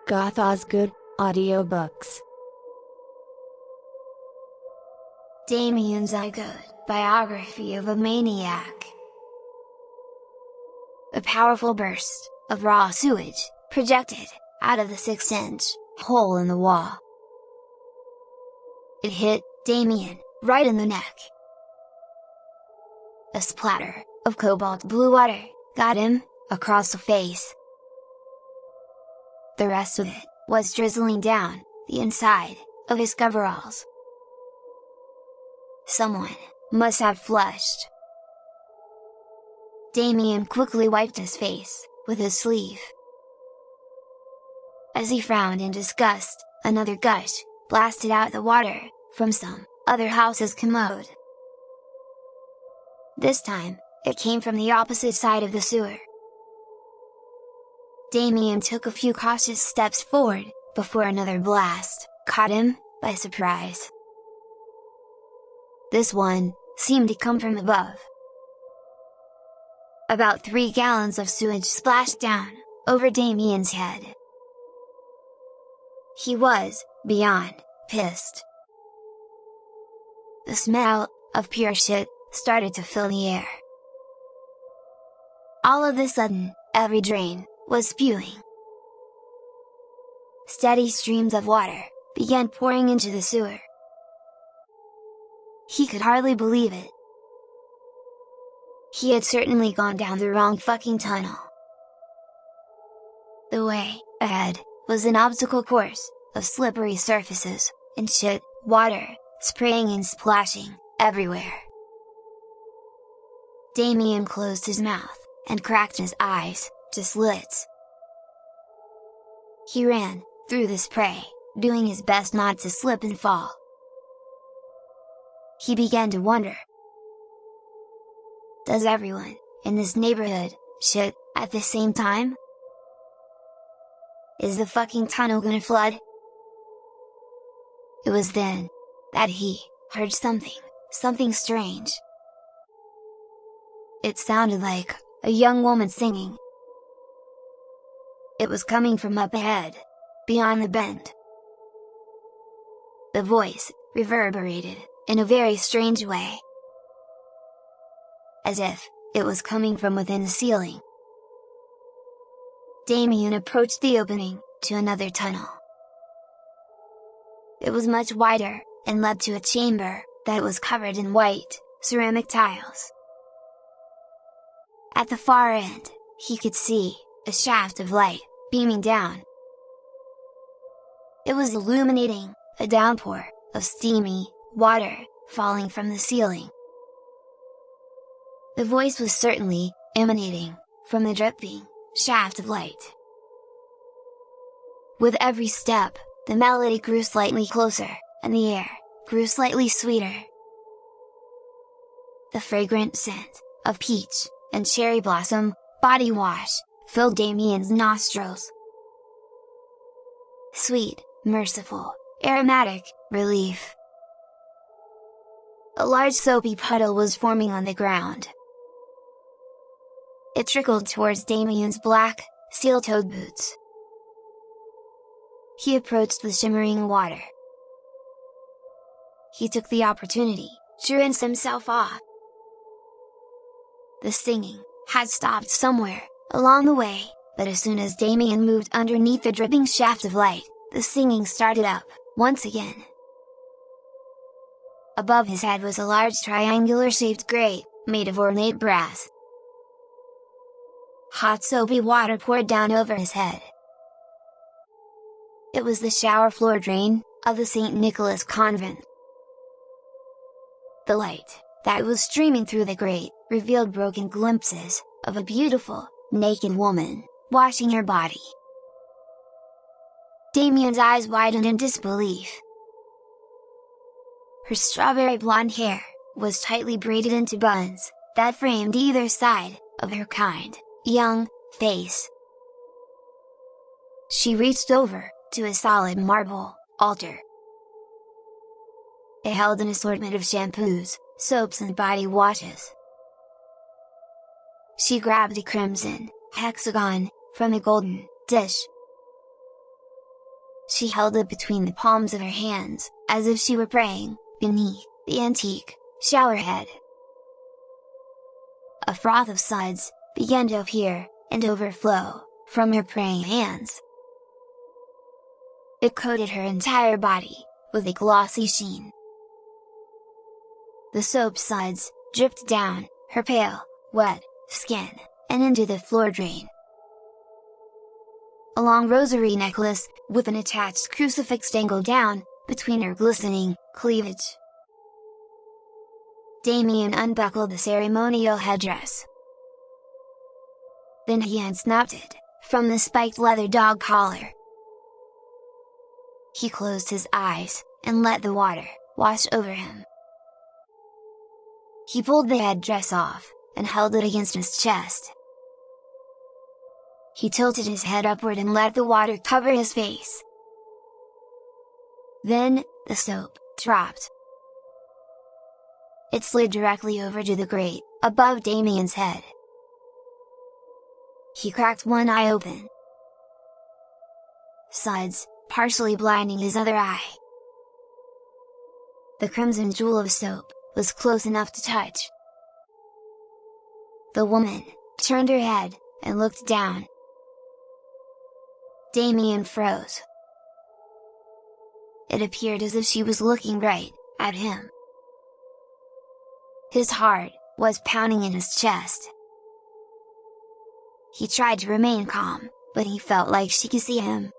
Goth Ozgood, Audiobooks. Damien Zygote Biography of a Maniac. A powerful burst of raw sewage projected out of the 6-inch hole in the wall. It hit Damien right in the neck. A splatter of cobalt blue water got him across the face. The rest of it was drizzling down the inside of his coveralls. Someone must have flushed. Damien quickly wiped his face with his sleeve. As he frowned in disgust, another gush blasted out the water from some other house's commode. This time, it came from the opposite side of the sewer. Damien took a few cautious steps forward, before another blast caught him by surprise. This one seemed to come from above. About 3 gallons of sewage splashed down over Damien's head. He was beyond pissed. The smell of pure shit started to fill the air. All of a sudden, every drain was spewing. Steady streams of water began pouring into the sewer. He could hardly believe it. He had certainly gone down the wrong fucking tunnel. The way ahead was an obstacle course of slippery surfaces and shit, water, spraying and splashing everywhere. Damien closed his mouth and cracked his eyes to slits. He ran through the spray, doing his best not to slip and fall. He began to wonder, does everyone in this neighborhood shit at the same time? Is the fucking tunnel gonna flood? It was then that he heard something strange. It sounded like a young woman singing. It was coming from up ahead, beyond the bend. The voice reverberated in a very strange way, as if it was coming from within the ceiling. Damien approached the opening to another tunnel. It was much wider, and led to a chamber that was covered in white ceramic tiles. At the far end, he could see a shaft of light beaming down. It was illuminating a downpour of steamy water falling from the ceiling. The voice was certainly emanating from the dripping shaft of light. With every step, the melody grew slightly closer, and the air grew slightly sweeter. The fragrant scent of peach and cherry blossom body wash filled Damien's nostrils. Sweet, merciful, aromatic relief. A large soapy puddle was forming on the ground. It trickled towards Damien's black, steel-toed boots. He approached the shimmering water. He took the opportunity to rinse himself off. The singing had stopped somewhere along the way, but as soon as Damien moved underneath the dripping shaft of light, the singing started up once again. Above his head was a large triangular-shaped grate, made of ornate brass. Hot soapy water poured down over his head. It was the shower floor drain of the St. Nicholas convent. The light that was streaming through the grate revealed broken glimpses of a beautiful, naked woman washing her body. Damien's eyes widened in disbelief. Her strawberry blonde hair was tightly braided into buns that framed either side of her kind, young face. She reached over to a solid marble altar. It held an assortment of shampoos, soaps and body washes. She grabbed a crimson hexagon from a golden dish. She held it between the palms of her hands, as if she were praying, beneath the antique shower head. A froth of suds began to appear, and overflow, from her praying hands. It coated her entire body, with a glossy sheen. The soap suds dripped down her pale, wet skin, and into the floor drain. A long rosary necklace, with an attached crucifix dangled down, between her glistening cleavage. Damien unbuckled the ceremonial headdress. Then he unsnapped it, from the spiked leather dog collar. He closed his eyes, and let the water wash over him. He pulled the headdress off, and held it against his chest. He tilted his head upward and let the water cover his face. Then, the soap dropped. It slid directly over to the grate, above Damien's head. He cracked one eye open, suds partially blinding his other eye. The crimson jewel of soap was close enough to touch. The woman turned her head, and looked down. Damien froze. It appeared as if she was looking right at him. His heart was pounding in his chest. He tried to remain calm, but he felt like she could see him.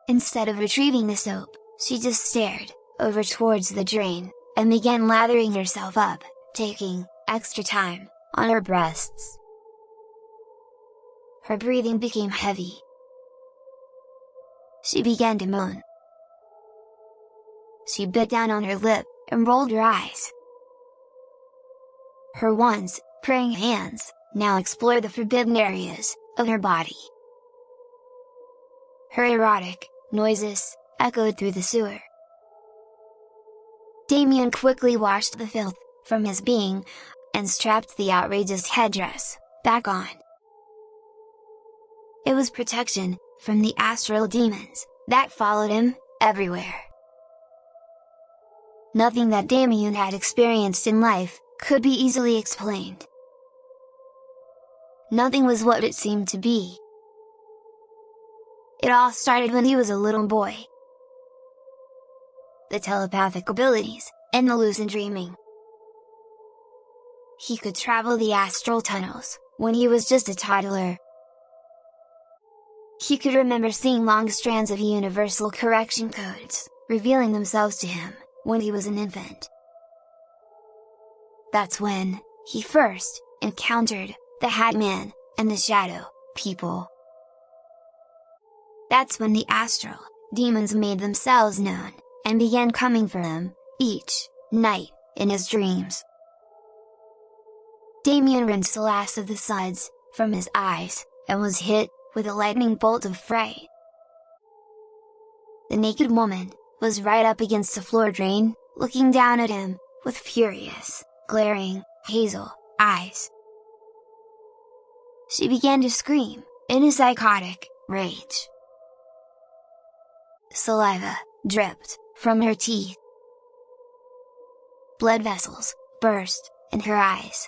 Instead of retrieving the soap, she just stared over towards the drain, and began lathering herself up, taking extra time on her breasts. Her breathing became heavy. She began to moan. She bit down on her lip, and rolled her eyes. Her once praying hands now explored the forbidden areas of her body. Her erotic noises echoed through the sewer. Damien quickly washed the filth from his being, and strapped the outrageous headdress back on. It was protection from the astral demons that followed him everywhere. Nothing that Damien had experienced in life could be easily explained. Nothing was what it seemed to be. It all started when he was a little boy. The telepathic abilities, and the lucid dreaming. He could travel the astral tunnels when he was just a toddler. He could remember seeing long strands of universal correction codes, revealing themselves to him, when he was an infant. That's when he first encountered the Hat Man and the Shadow People. That's when the astral demons made themselves known, and began coming for him, each night, in his dreams. Damien rinsed the last of the suds from his eyes, and was hit with a lightning bolt of fright. The naked woman was right up against the floor drain, looking down at him, with furious, glaring, hazel eyes. She began to scream, in a psychotic rage. Saliva dripped from her teeth. Blood vessels burst in her eyes.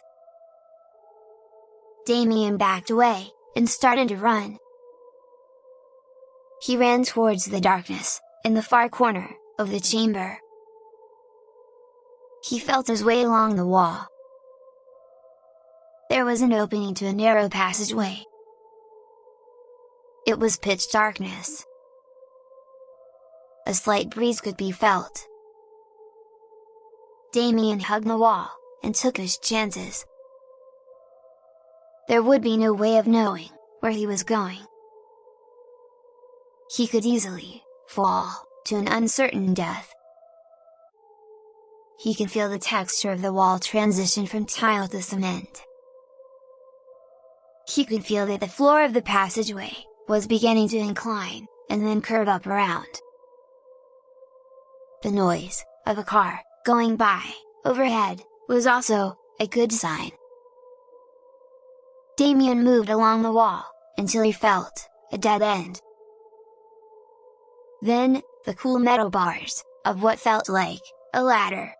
Damien backed away, and started to run. He ran towards the darkness, in the far corner of the chamber. He felt his way along the wall. There was an opening to a narrow passageway. It was pitch darkness. A slight breeze could be felt. Damien hugged the wall, and took his chances. There would be no way of knowing where he was going. He could easily fall to an uncertain death. He could feel the texture of the wall transition from tile to cement. He could feel that the floor of the passageway was beginning to incline, and then curve up around. The noise of a car going by overhead was also a good sign. Damien moved along the wall, until he felt a dead end. Then, the cool metal bars of what felt like a ladder.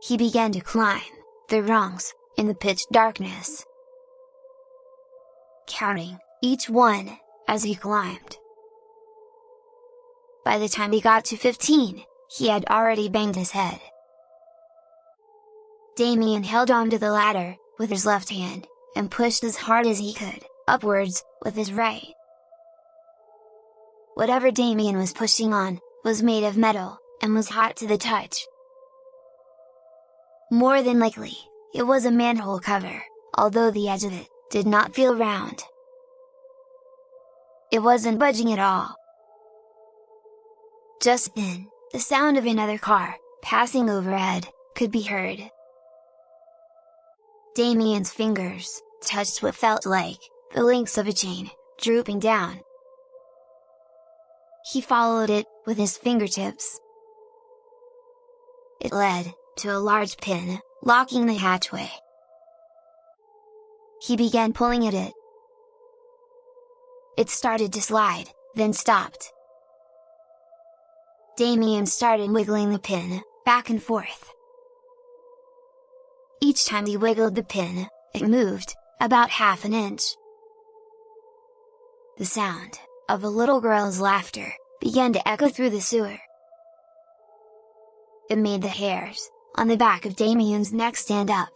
He began to climb the rungs in the pitch darkness, counting each one as he climbed. By the time he got to 15, he had already banged his head. Damien held onto the ladder with his left hand, and pushed as hard as he could, upwards, with his right. Whatever Damien was pushing on, was made of metal, and was hot to the touch. More than likely, it was a manhole cover, although the edge of it did not feel round. It wasn't budging at all. Just then, the sound of another car, passing overhead, could be heard. Damien's fingers touched what felt like the links of a chain, drooping down. He followed it with his fingertips. It led to a large pin, locking the hatchway. He began pulling at it. It started to slide, then stopped. Damien started wiggling the pin, back and forth. Each time he wiggled the pin, it moved, about half an inch. The sound of a little girl's laughter began to echo through the sewer. It made the hairs on the back of Damien's neck stand up.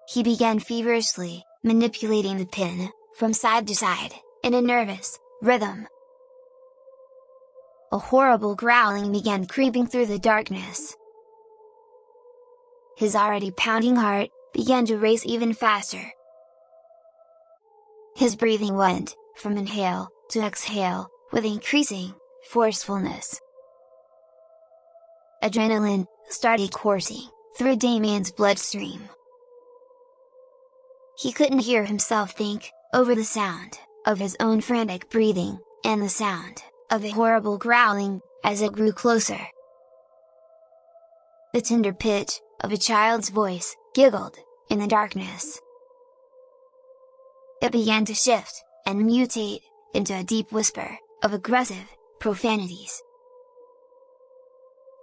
He began feverishly manipulating the pin, from side to side, in a nervous rhythm. A horrible growling began creeping through the darkness. His already pounding heart began to race even faster. His breathing went from inhale to exhale, with increasing forcefulness. Adrenaline started coursing through Damien's bloodstream. He couldn't hear himself think, over the sound of his own frantic breathing, and the sound of the horrible growling, as it grew closer. The tender pitch of a child's voice giggled in the darkness. It began to shift and mutate into a deep whisper of aggressive profanities.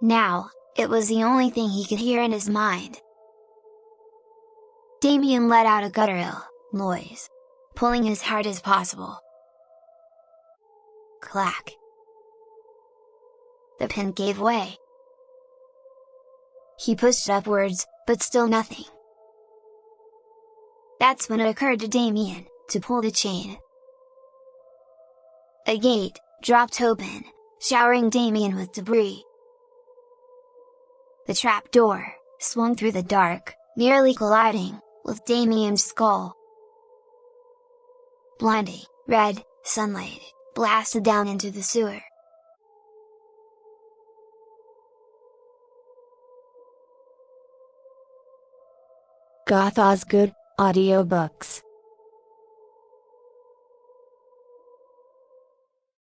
Now, it was the only thing he could hear in his mind. Damien let out a guttural noise, pulling as hard as possible. Clack! The pin gave way. He pushed upwards, but still nothing. That's when it occurred to Damien to pull the chain. A gate dropped open, showering Damien with debris. The trap door swung through the dark, nearly colliding with Damien's skull. Blinding red sunlight blasted down into the sewer. Goth Ozgood, Audiobooks.